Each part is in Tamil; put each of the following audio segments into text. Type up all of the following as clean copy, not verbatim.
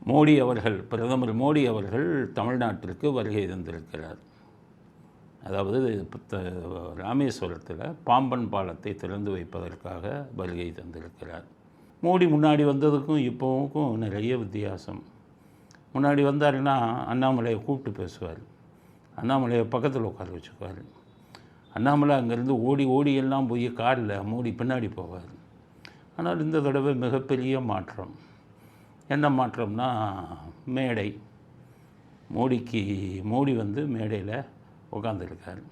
மோடி அவர்கள், பிரதமர் மோடி அவர்கள் தமிழ்நாட்டிற்கு வருகை தந்திருக்கிறார். அதாவது ராமேஸ்வரத்தில் பாம்பன் பாலத்தை திறந்து வைப்பதற்காக வருகை தந்திருக்கிறார். மோடி முன்னாடி வந்ததுக்கும் இப்போவுக்கும் நிறைய வித்தியாசம். முன்னாடி வந்தாருன்னா அண்ணாமலையை கூப்பிட்டு பேசுவார், அண்ணாமலையை பக்கத்தில் உட்கார வச்சுக்குவார். அண்ணாமலை அங்கேருந்து ஓடி ஓடி எல்லாம் போய் காரில் மோடி பின்னாடி போவார். ஆனால் இந்த தடவை மிகப்பெரிய மாற்றம். என்ன மாற்றம்னா மேடை. மோடி வந்து மேடையில் உட்காந்துருக்கார்.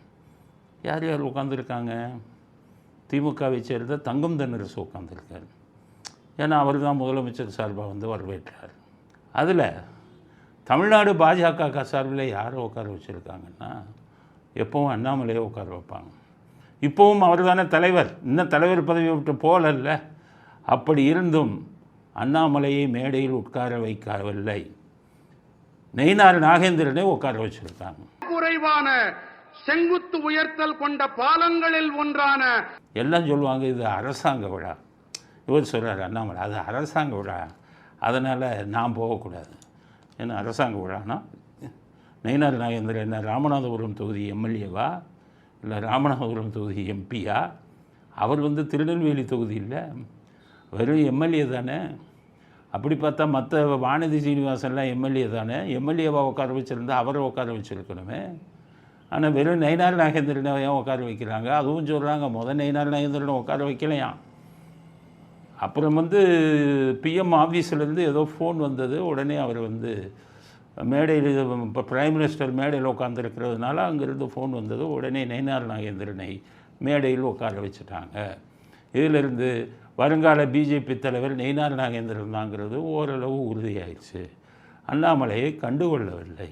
யார் யார் உட்காந்துருக்காங்க? திமுகவை சேர்ந்த தங்கம் தென்னரசு உட்காந்துருக்கார். ஏன்னா அவர் தான் முதலமைச்சர் சார்பாக வந்து வரவேற்றார். அதில் தமிழ்நாடு பாஜக சார்பில் யாரை உட்கார வச்சுருக்காங்கன்னா எப்போவும் அண்ணாமலையை உட்கார வைப்பாங்க. இப்போவும் அவர் தானே தலைவர், இன்னும் தலைவர் பதவி விட்டு போகல. அப்படி இருந்தும் அண்ணாமலையை மேடையில் உட்கார வைக்கவில்லை, நயினார் நாகேந்திரனை உட்கார வச்சிருக்காங்க. குறைவான செங்குத்து உயர்த்தல் கொண்ட பாலங்களில் ஒன்றான எல்லாம் சொல்லுவாங்க இது அரசாங்க விழா. இவர் சொல்கிறார் அண்ணாமலை அது அரசாங்க விழா, அதனால் நான் போகக்கூடாது. ஏன்னா அரசாங்க விழானா நயினார் நாகேந்திரன் என்ன ராமநாதபுரம் தொகுதி எம்எல்ஏவா இல்லை ராமநாதபுரம் தொகுதி எம்பியா? அவர் வந்து திருநெல்வேலி தொகுதி இல்லை, வெறும் எம்எல்ஏ தானே. அப்படி பார்த்தா மற்ற வானதி சீனிவாசன்லாம் எம்எல்ஏ தானே. எம்எல்ஏவாக உட்கார வச்சுருந்தா அவரை உட்கார வச்சுருக்கணுமே. ஆனால் வெறும் நயினார் நாகேந்திரனை ஏன் உட்கார வைக்கிறாங்க? அதுவும் சொல்கிறாங்க நயினார் நாகேந்திரனை உட்கார வைக்கலையாம். அப்புறம் வந்து பிஎம் ஆஃபீஸ்லேருந்து ஏதோ ஃபோன் வந்தது. உடனே அவர் வந்து மேடையில் இப்போ பிரைம் மினிஸ்டர் மேடையில் உட்காந்துருக்கிறதுனால அங்கேருந்து ஃபோன் வந்தது. உடனே நயினார் நாகேந்திரனை மேடையில் உட்கார வச்சுட்டாங்க. இதிலிருந்து வருங்கால பிஜேபி தலைவர் நயினார் நாகேந்திரன் தாங்கிறது ஓரளவு உறுதியாயிடுச்சு. அண்ணாமலையை கண்டுகொள்ளவில்லை.